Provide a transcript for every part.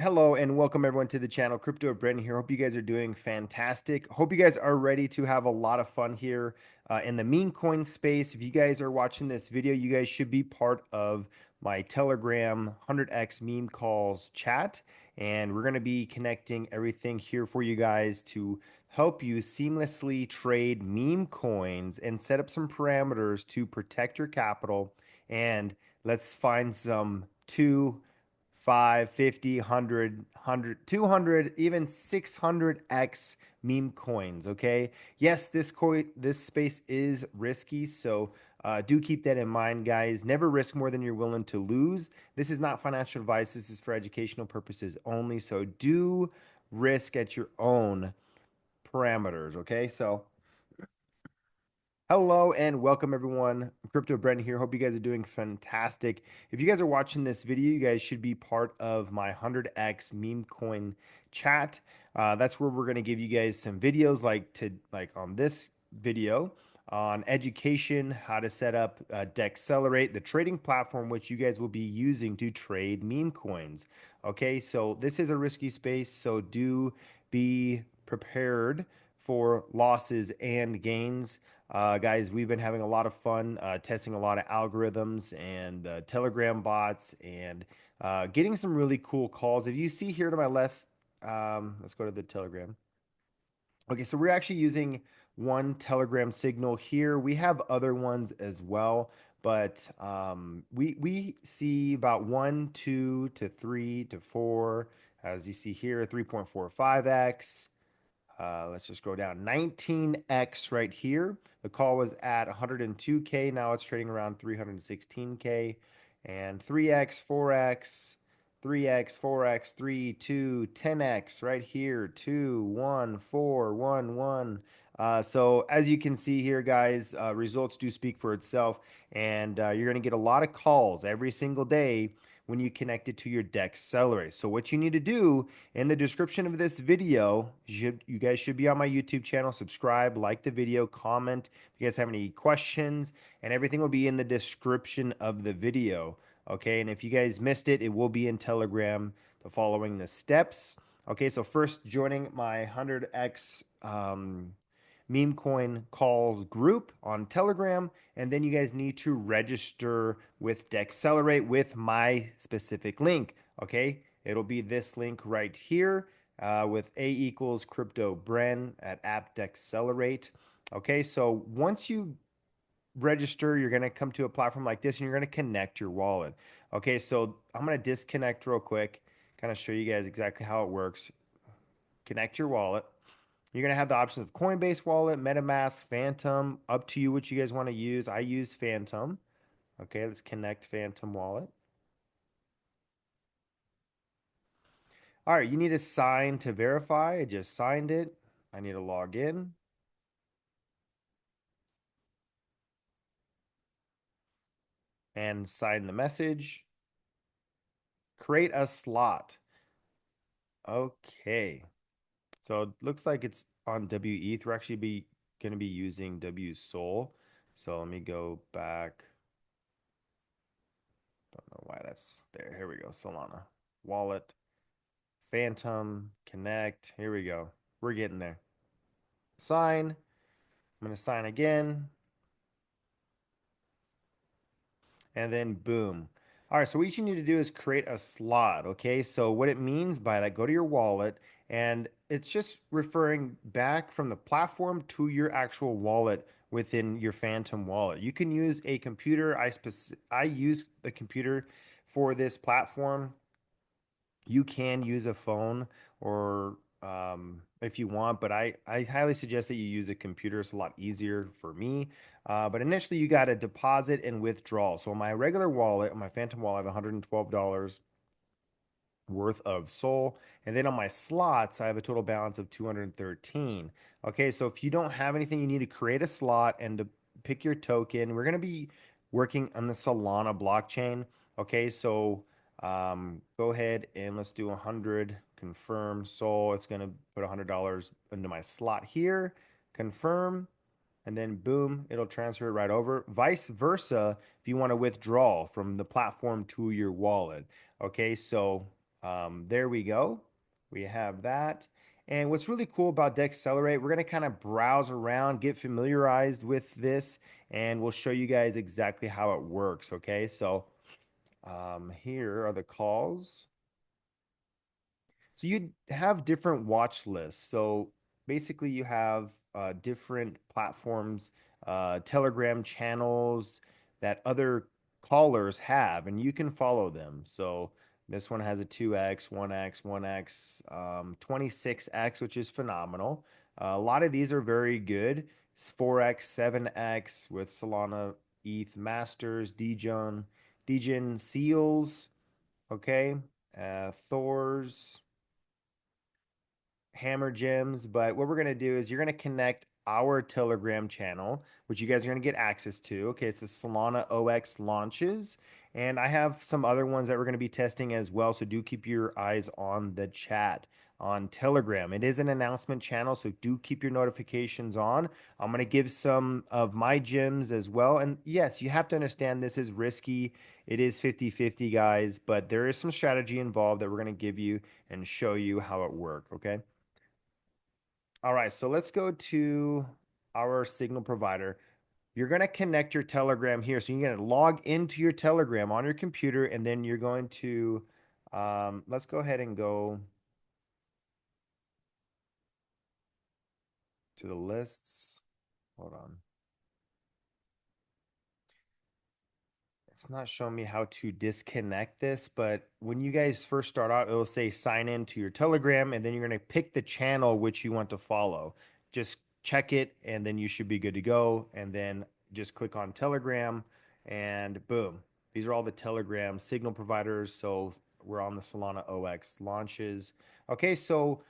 Hello and welcome everyone to the channel. Crypto Brendan here. Hope you guys are doing fantastic. Hope you guys are ready to have a lot of fun here in the meme coin space. If you guys are watching this video, you guys should be part of my Telegram 100x meme calls chat. And we're going to be connecting everything here for you guys to help you seamlessly trade meme coins and set up some parameters to protect your capital. And let's find some two 5, 50, 100, 200, even 600x meme coins, okay? Yes, this space is risky, so do keep that in mind, guys. Never risk more than you're willing to lose. This is not financial advice. This is for educational purposes only, so do risk at your own parameters, okay? So hello and welcome everyone. Crypto Brendan here. Hope you guys are doing fantastic. If you guys are watching this video, you guys should be part of my 100x meme coin chat. That's where we're going to give you guys some videos like on this video on education, how to set up Dexcelerate, the trading platform which you guys will be using to trade meme coins. Okay, so this is a risky space, so do be prepared for losses and gains. Guys, we've been having a lot of fun testing a lot of algorithms and Telegram bots and getting some really cool calls. If you see here to my left, let's go to the Telegram. Okay, so we're actually using one Telegram signal here. We have other ones as well, but we see about 1, 2 to 3 to 4, as you see here, 3.45x. Let's just go down 19x right here. The call was at 102K. Now it's trading around 316K. And 3x, 4x, 3x, 4x, 3, 2, 10x right here. 2, 1, 4, 1, 1. So as you can see here, guys, results do speak for itself. And you're going to get a lot of calls every single day when you connect it to your Dexcelerate. So what you need to do in the description of this video, you guys should be on my YouTube channel, subscribe, like the video, comment if you guys have any questions, and everything will be in the description of the video. Okay, and if you guys missed it, it will be in Telegram, the following the steps. Okay, so first joining my 100x meme coin calls group on Telegram, and then you guys need to register with Dexcelerate with my specific link. Okay, it'll be this link right here with A equals crypto Bren at app Dexcelerate. Okay, so once you register, you're going to come to a platform like this and you're going to connect your wallet. Okay, so I'm going to disconnect real quick, kind of show you guys exactly how it works. Connect your wallet. You're going to have the options of Coinbase Wallet, MetaMask, Phantom, up to you what you guys want to use. I use Phantom. Okay, let's connect Phantom Wallet. All right, you need to sign to verify. I just signed it. I need to log in and sign the message. Create a slot. Okay. So it looks like it's on WETH. We're actually going to be using WSOL. So let me go back. Don't know why that's there. Here we go. Solana. Wallet. Phantom. Connect. Here we go. We're getting there. Sign. I'm going to sign again. And then boom. All right, so what you need to do is create a slot, okay? So what it means by that, go to your wallet, and it's just referring back from the platform to your actual wallet within your Phantom wallet. You can use a computer. I use the computer for this platform. You can use a phone or if you want, but I highly suggest that you use a computer. It's a lot easier for me. But initially, you got to deposit and withdrawal. So on my regular wallet, on my Phantom wallet, I have $112 worth of Sol. And then on my slots, I have a total balance of 213. Okay, so if you don't have anything, you need to create a slot and to pick your token. We're going to be working on the Solana blockchain. Okay, so go ahead and let's do 100, confirm Sol. It's going to put $100 into my slot here, confirm, and then boom, it'll transfer it right over. Vice versa, if you want to withdraw from the platform to your wallet. Okay, so There we go. We have that. And what's really cool about Dexcelerate, we're going to kind of browse around, get familiarized with this, and we'll show you guys exactly how it works. Okay, so here are the calls. So you have different watch lists. So basically, you have different platforms, Telegram channels that other callers have, and you can follow them. So this one has a 2x, 1x, 1x, 26x, which is phenomenal. A lot of these are very good. It's 4x, 7x with Solana, ETH Masters, Degen Seals, okay, Thors. Hammer Gems, but what we're going to do is you're going to connect our Telegram channel, which you guys are going to get access to. Okay, it's the Solana OX launches, and I have some other ones that we're going to be testing as well, so do keep your eyes on the chat on Telegram. It is an announcement channel, so do keep your notifications on. I'm going to give some of my gems as well, and yes, you have to understand this is risky. It is 50-50, guys, but there is some strategy involved that we're going to give you and show you how it works, okay? All right, so let's go to our signal provider. You're going to connect your Telegram here. So you're going to log into your Telegram on your computer, and then you're going to, let's go ahead and go to the lists. Hold on. It's not showing me how to disconnect this, but when you guys first start out, it'll say sign in to your Telegram, and then you're going to pick the channel which you want to follow. Just check it, and then you should be good to go. And then just click on Telegram, and boom. These are all the Telegram signal providers. So we're on the Solana OX launches. Okay, so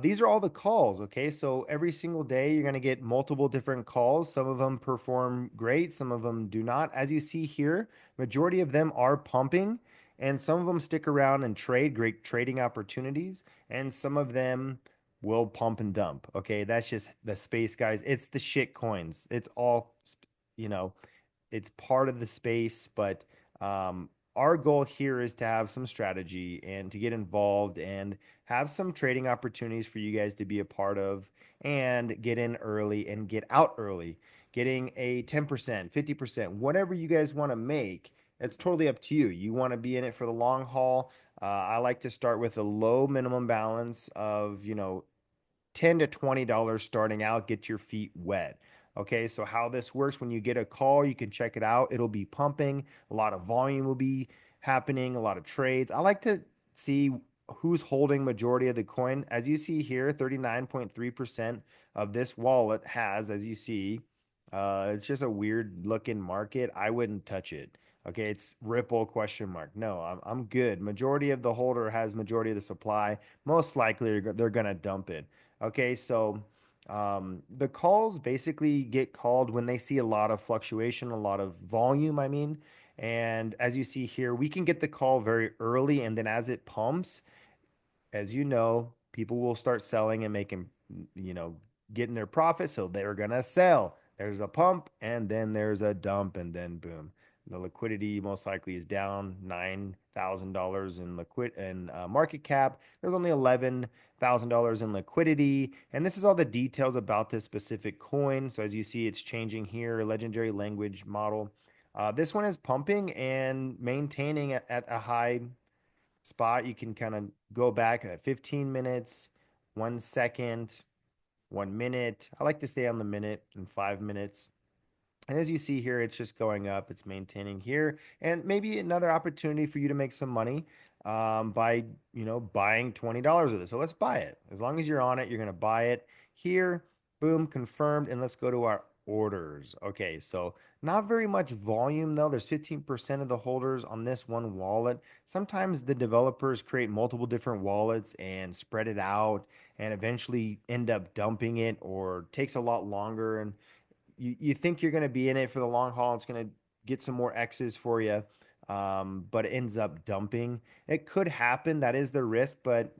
these are all the calls. Okay, so every single day you're going to get multiple different calls. Some of them perform great, some of them do not. As you see here, majority of them are pumping, and some of them stick around and trade, great trading opportunities, and some of them will pump and dump. Okay, that's just the space, guys. It's the shit coins. It's all, you know, it's part of the space, but our goal here is to have some strategy and to get involved and have some trading opportunities for you guys to be a part of and get in early and get out early. Getting a 10%, 50%, whatever you guys want to make, it's totally up to you. You want to be in it for the long haul. I like to start with a low minimum balance of, 10 to $20 starting out, get your feet wet. Okay, so how this works, when you get a call, you can check it out. It'll be pumping, a lot of volume will be happening, a lot of trades. I like to see who's holding majority of the coin. As you see here, 39.3% of this wallet has, as you see, it's just a weird looking market. I wouldn't touch it. Okay, it's Ripple question mark. No, I'm good. Majority of the holder has majority of the supply. Most likely they're gonna dump it. Okay, so the calls basically get called when they see a lot of fluctuation, a lot of volume, I mean. And as you see here, we can get the call very early, and then as it pumps, as you know, people will start selling and making, you know, getting their profit. So they're going to sell. There's a pump and then there's a dump, and then boom. The liquidity most likely is down $9,000 in market cap. There's only $11,000 in liquidity. And this is all the details about this specific coin. So as you see, it's changing here, legendary language model. This one is pumping and maintaining at a high spot. You can kind of go back at 15 minutes, 1 second, 1 minute. I like to stay on the minute and 5 minutes. And as you see here, it's just going up. It's maintaining here, and maybe another opportunity for you to make some money by buying $20 of this. So let's buy it. As long as you're on it, you're going to buy it here. Boom, confirmed. And let's go to our orders. Okay, so not very much volume though. There's 15% of the holders on this one wallet. Sometimes the developers create multiple different wallets and spread it out and eventually end up dumping it, or takes a lot longer, and you think you're going to be in it for the long haul. It's going to get some more X's for you, but it ends up dumping. It could happen. That is the risk. But,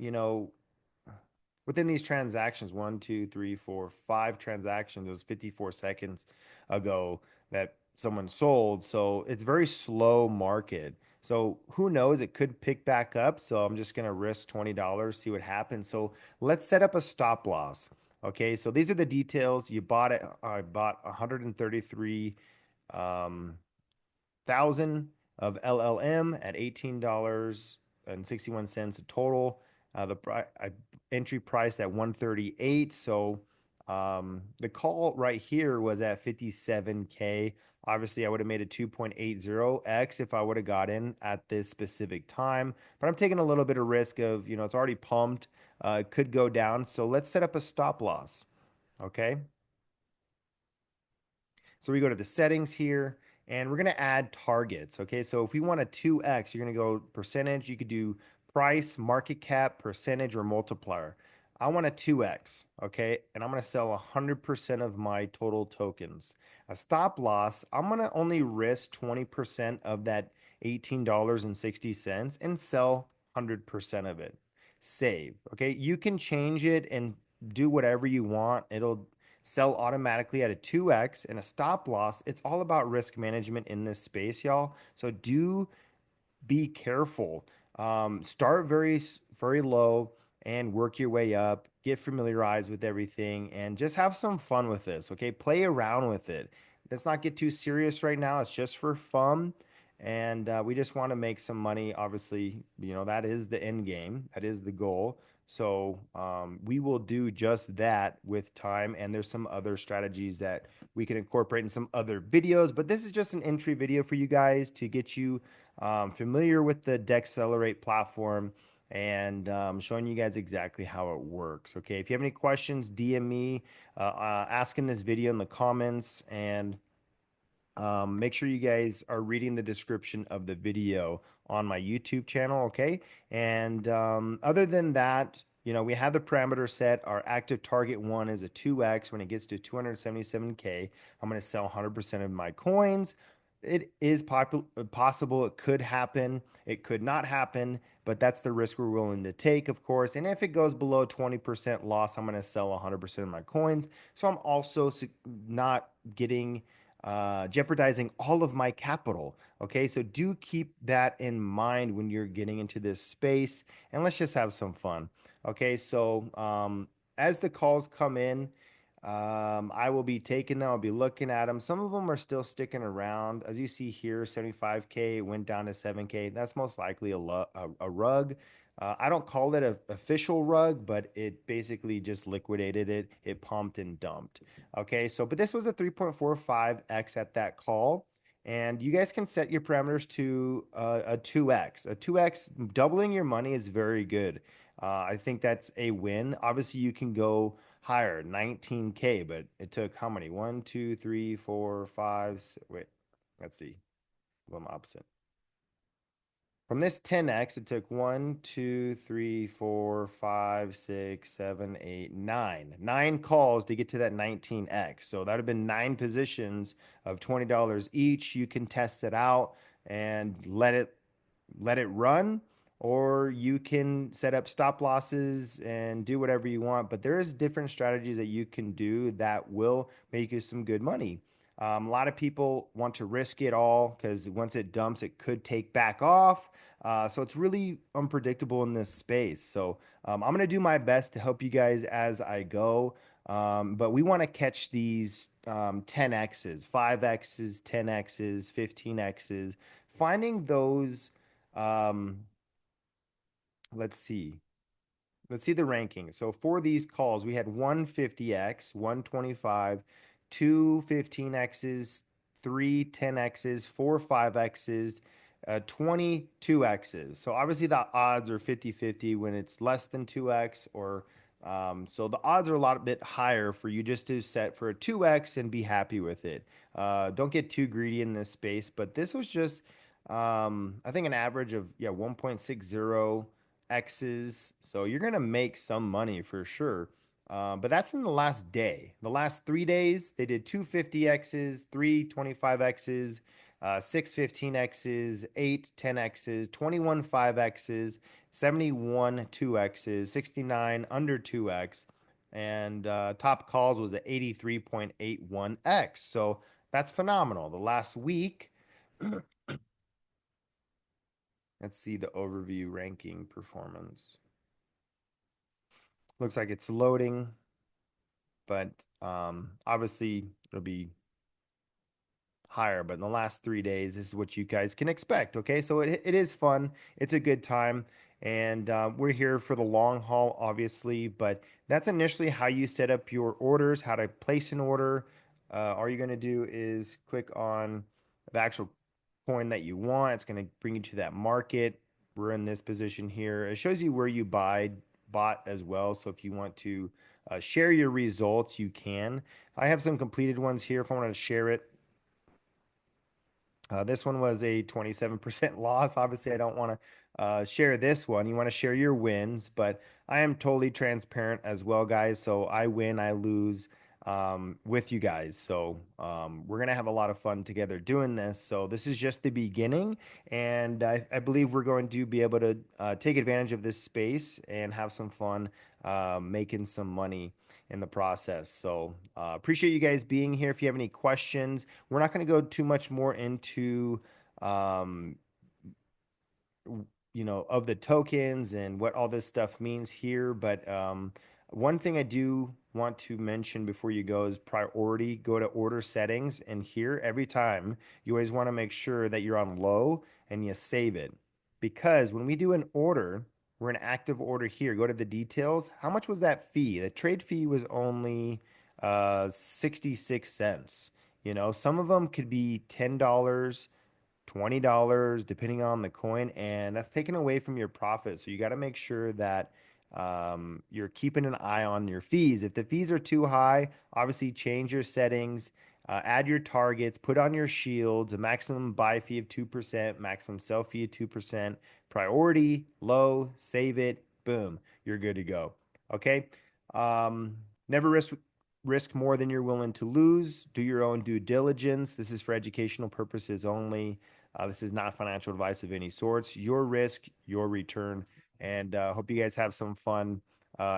within these transactions, one, two, three, four, five transactions, it was 54 seconds ago that someone sold. So it's very slow market. So who knows? It could pick back up. So I'm just going to risk $20, see what happens. So let's set up a stop loss. Okay, so these are the details. You bought it. I bought 133 thousand of LLM at $18.61 a total. Entry price at 138. So the call right here was at 57K. Obviously, I would have made a 2.80x if I would have got in at this specific time. But I'm taking a little bit of risk of, it's already pumped. It could go down. So let's set up a stop loss. Okay. So we go to the settings here and we're going to add targets. Okay. So if we want a 2x, you're going to go percentage. You could do price, market cap, percentage, or multiplier. I want a 2x. Okay. And I'm going to sell 100% of my total tokens. A stop loss, I'm going to only risk 20% of that $18.60 and sell 100% of it. Save. Okay. You can change it and do whatever you want. It'll sell automatically at a 2x and a stop loss. It's all about risk management in this space, y'all. So do be careful. Start very low and work your way up. Get familiarized with everything and just have some fun with this. Okay, play around with it. Let's not get too serious right now. It's just for fun, and we just want to make some money. Obviously, that is the end game. That is the goal. So we will do just that with time. And there's some other strategies that we can incorporate in some other videos. But this is just an entry video for you guys to get you familiar with the Dexcelerate platform and showing you guys exactly how it works. Okay, if you have any questions, DM me, ask in this video in the comments, and make sure you guys are reading the description of the video on my YouTube channel, okay? And other than that, we have the parameter set. Our active target one is a 2x. When it gets to 277K, I'm going to sell 100% of my coins. It is possible. It could happen. It could not happen, but that's the risk we're willing to take, of course. And if it goes below 20% loss, I'm going to sell 100% of my coins. So I'm also not getting jeopardizing all of my capital. Okay, so do keep that in mind when you're getting into this space, and let's just have some fun. Okay, so as the calls come in, I will be taking them. I'll be looking at them. Some of them are still sticking around. As you see here, 75K went down to 7K. That's most likely a rug. I don't call it an official rug, but it basically just liquidated it. It pumped and dumped. Okay, so but this was a 3.45x at that call. And you guys can set your parameters to a 2x. A 2x, doubling your money is very good. I think that's a win. Obviously, you can go higher, 19K, but it took how many? One, two, three, four, five. Wait, let's see. Well, I'm opposite. From this 10x, it took one, two, three, four, five, six, seven, eight, nine. Nine calls to get to that 19x. So that would have been nine positions of $20 each. You can test it out and let it run, or you can set up stop losses and do whatever you want. But there is different strategies that you can do that will make you some good money. A lot of people want to risk it all because once it dumps, it could take back off. So it's really unpredictable in this space. So I'm going to do my best to help you guys as I go. But we want to catch these 10x's, 5x's, 10x's, 15x's, finding those. Um, let's see. Let's see the ranking. So for these calls, we had one 50x, 125, two 15x's, three 10x's, four 5x's, 22x's. So obviously the odds are 50-50 when it's less than 2x or so the odds are a lot bit higher for you just to set for a 2x and be happy with it. Don't get too greedy in this space, but this was just I think an average of 1.60 X's. So you're gonna make some money for sure. But that's in the last day. The last 3 days, they did two 50X's, three 25X's, six 15X's, eight 10X's, 21 5X's, 71 2X's, 69 under 2X, and top calls was at 83.81X. So that's phenomenal. The last week, Let's see the overview ranking performance. Looks like it's loading, but obviously it'll be higher, but in the last 3 days, this is what you guys can expect. Okay, so it is fun. It's a good time, and we're here for the long haul, obviously. But that's initially how you set up your orders, how to place an order. All you're going to do is click on the actual coin that you want. It's going to bring you to that market. We're in this position here. It shows you where you bought as well. So if you want to share your results, you can. I have some completed ones here. If I want to share it, this one was a 27% loss. Obviously, I don't want to share this one. You want to share your wins, but I am totally transparent as well, guys. So I win, I lose with you guys. So we're going to have a lot of fun together doing this. So this is just the beginning. And I believe we're going to be able to take advantage of this space and have some fun making some money in the process. So appreciate you guys being here. If you have any questions, we're not going to go too much more into um, of the tokens and what all this stuff means here. But one thing I do want to mention before you go is priority. Go to order settings, and here every time you always want to make sure that you're on low and you save it, because when we do an order, we're an active order here. Go to the details. How much was that fee? The trade fee was only 66 cents. Some of them could be $10, $20 depending on the coin, and that's taken away from your profit. So you got to make sure that you're keeping an eye on your fees. If the fees are too high, obviously change your settings, add your targets, put on your shields, a maximum buy fee of 2%, maximum sell fee of 2%, priority low, save it, boom, you're good to go. Okay. Never risk more than you're willing to lose. Do your own due diligence. This is for educational purposes only. This is not financial advice of any sorts. Your risk, your return. And hope you guys have some fun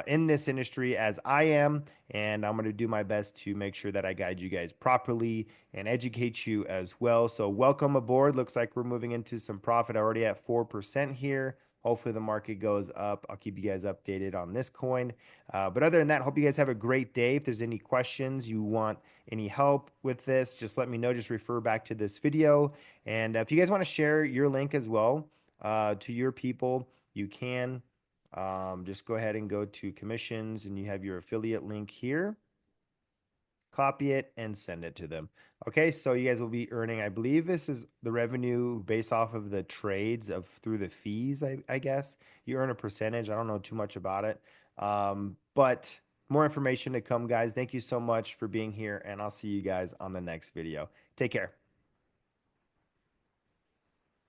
in this industry as I am. And I'm going to do my best to make sure that I guide you guys properly and educate you as well. So, welcome aboard. Looks like we're moving into some profit already at 4% here. Hopefully, the market goes up. I'll keep you guys updated on this coin. But other than that, hope you guys have a great day. If there's any questions, you want any help with this, just let me know. Just refer back to this video. And if you guys want to share your link as well to your people, you can. Just go ahead and go to commissions and you have your affiliate link here. Copy it and send it to them. Okay, so you guys will be earning, I believe this is the revenue based off of the trades of through the fees, I guess. You earn a percentage. I don't know too much about it. But more information to come, guys. Thank you so much for being here, and I'll see you guys on the next video. Take care.